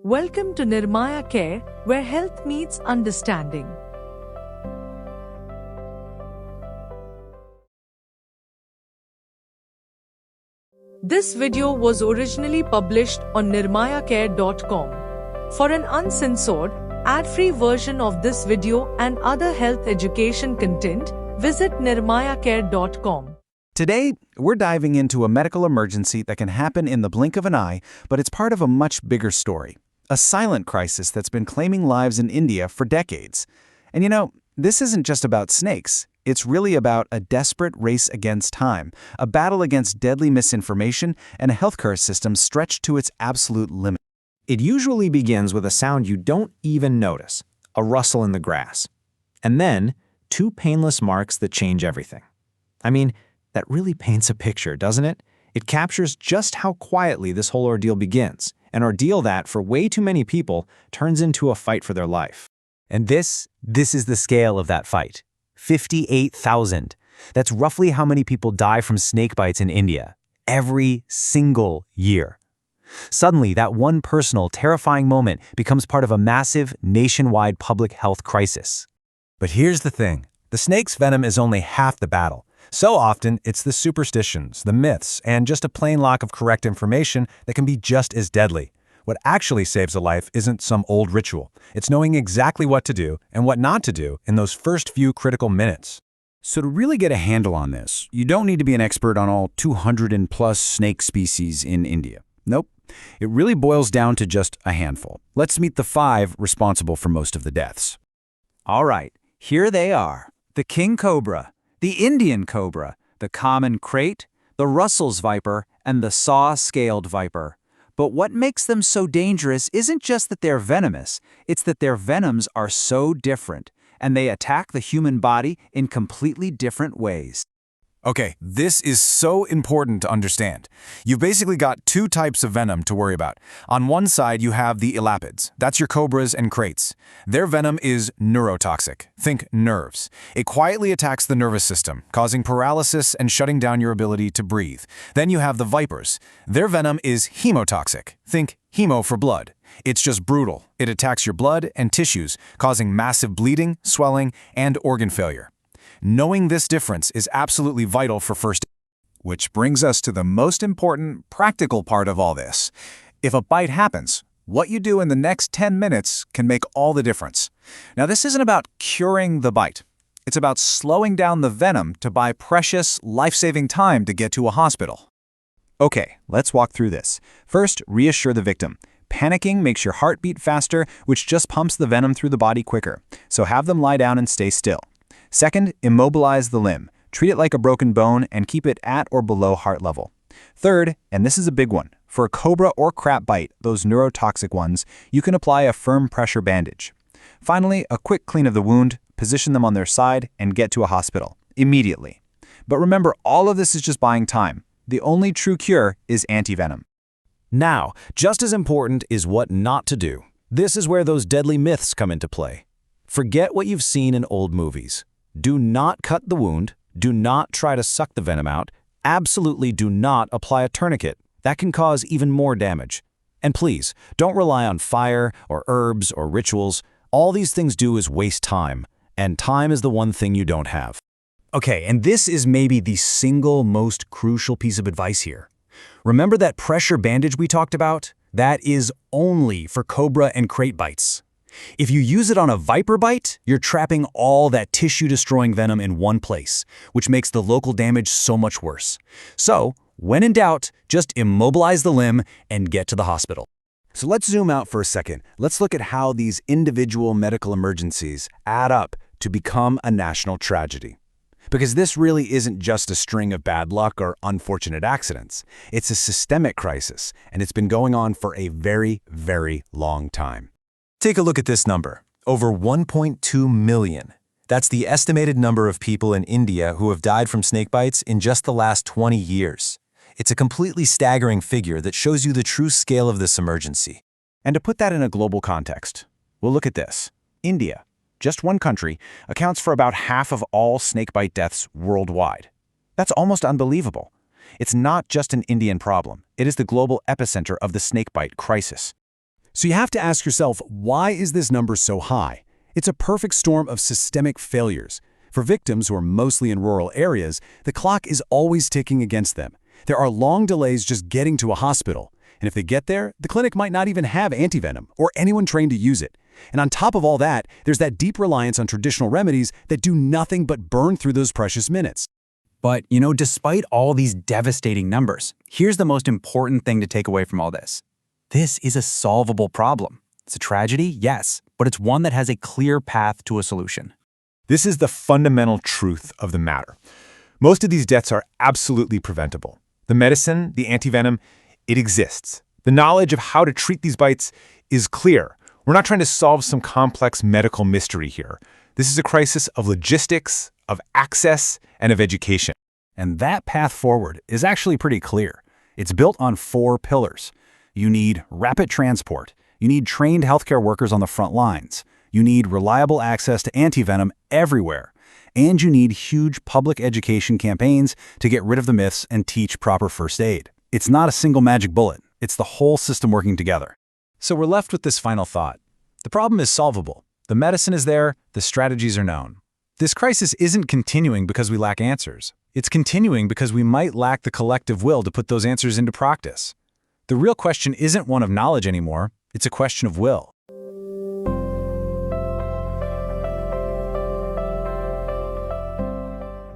Welcome to Nirmaya Care, where health meets understanding. This video was originally published on nirmayacare.com. For an uncensored, ad-free version of this video and other health education content, visit nirmayacare.com. Today, we're diving into a medical emergency that can happen in the blink of an eye, but it's part of a much bigger story. A silent crisis that's been claiming lives in India for decades. And this isn't just about snakes. It's really about a desperate race against time, a battle against deadly misinformation, and a healthcare system stretched to its absolute limit. It usually begins with a sound you don't even notice, a rustle in the grass. And then, two painless marks that change everything. I mean, that really paints a picture, doesn't it? It captures just how quietly this whole ordeal begins, an ordeal that, for way too many people, turns into a fight for their life. And this is the scale of that fight. 58,000. That's roughly how many people die from snake bites in India, every single year. Suddenly, that one personal, terrifying moment becomes part of a massive, nationwide public health crisis. But here's the thing. The snake's venom is only half the battle. So often, it's the superstitions, the myths, and just a plain lack of correct information that can be just as deadly. What actually saves a life isn't some old ritual. It's knowing exactly what to do and what not to do in those first few critical minutes. So to really get a handle on this, you don't need to be an expert on all 200 and plus snake species in India. Nope. It really boils down to just a handful. Let's meet the 5 responsible for most of the deaths. All right, here they are. The king cobra, the Indian cobra, the common krait, the Russell's viper, and the saw-scaled viper. But what makes them so dangerous isn't just that they're venomous, it's that their venoms are so different, and they attack the human body in completely different ways. Okay, this is so important to understand. You've basically got 2 types of venom to worry about. On one side, you have the elapids. That's your cobras and kraits. Their venom is neurotoxic. Think nerves. It quietly attacks the nervous system, causing paralysis and shutting down your ability to breathe. Then you have the vipers. Their venom is hemotoxic. Think hemo for blood. It's just brutal. It attacks your blood and tissues, causing massive bleeding, swelling, and organ failure. Knowing this difference is absolutely vital for first aid. Which brings us to the most important, practical part of all this. If a bite happens, what you do in the next 10 minutes can make all the difference. Now, this isn't about curing the bite. It's about slowing down the venom to buy precious, life-saving time to get to a hospital. Okay, let's walk through this. First, reassure the victim. Panicking makes your heart beat faster, which just pumps the venom through the body quicker. So have them lie down and stay still. Second, immobilize the limb. Treat it like a broken bone and keep it at or below heart level. Third, and this is a big one, for a cobra or krait bite, those neurotoxic ones, you can apply a firm pressure bandage. Finally, a quick clean of the wound, position them on their side, and get to a hospital immediately. But remember, all of this is just buying time. The only true cure is antivenom. Now, just as important is what not to do. This is where those deadly myths come into play. Forget what you've seen in old movies. Do not cut the wound. Do not try to suck the venom out. Absolutely do not apply a tourniquet. That can cause even more damage. And please, don't rely on fire or herbs or rituals. All these things do is waste time, and time is the one thing you don't have. Okay, and this is maybe the single most crucial piece of advice here. Remember that pressure bandage we talked about? That is only for cobra and krait bites. If you use it on a viper bite, you're trapping all that tissue-destroying venom in one place, which makes the local damage so much worse. So, when in doubt, just immobilize the limb and get to the hospital. So let's zoom out for a second. Let's look at how these individual medical emergencies add up to become a national tragedy. Because this really isn't just a string of bad luck or unfortunate accidents. It's a systemic crisis, and it's been going on for a very, very long time. Take a look at this number, over 1.2 million. That's the estimated number of people in India who have died from snake bites in just the last 20 years. It's a completely staggering figure that shows you the true scale of this emergency. And to put that in a global context, we'll look at this. India, just one country, accounts for about half of all snakebite deaths worldwide. That's almost unbelievable. It's not just an Indian problem. It is the global epicenter of the snakebite crisis. So you have to ask yourself, why is this number so high? It's a perfect storm of systemic failures. For victims who are mostly in rural areas, the clock is always ticking against them. There are long delays just getting to a hospital. And if they get there, the clinic might not even have antivenom or anyone trained to use it. And on top of all that, there's that deep reliance on traditional remedies that do nothing but burn through those precious minutes. But, despite all these devastating numbers, here's the most important thing to take away from all this. This is a solvable problem. It's a tragedy, yes, but it's one that has a clear path to a solution. This is the fundamental truth of the matter. Most of these deaths are absolutely preventable. The medicine, the antivenom, it exists. The knowledge of how to treat these bites is clear. We're not trying to solve some complex medical mystery here. This is a crisis of logistics, of access, and of education. And that path forward is actually pretty clear. It's built on 4 pillars. You need rapid transport. You need trained healthcare workers on the front lines. You need reliable access to antivenom everywhere. And you need huge public education campaigns to get rid of the myths and teach proper first aid. It's not a single magic bullet. It's the whole system working together. So we're left with this final thought. The problem is solvable. The medicine is there, the strategies are known. This crisis isn't continuing because we lack answers. It's continuing because we might lack the collective will to put those answers into practice. The real question isn't one of knowledge anymore, it's a question of will.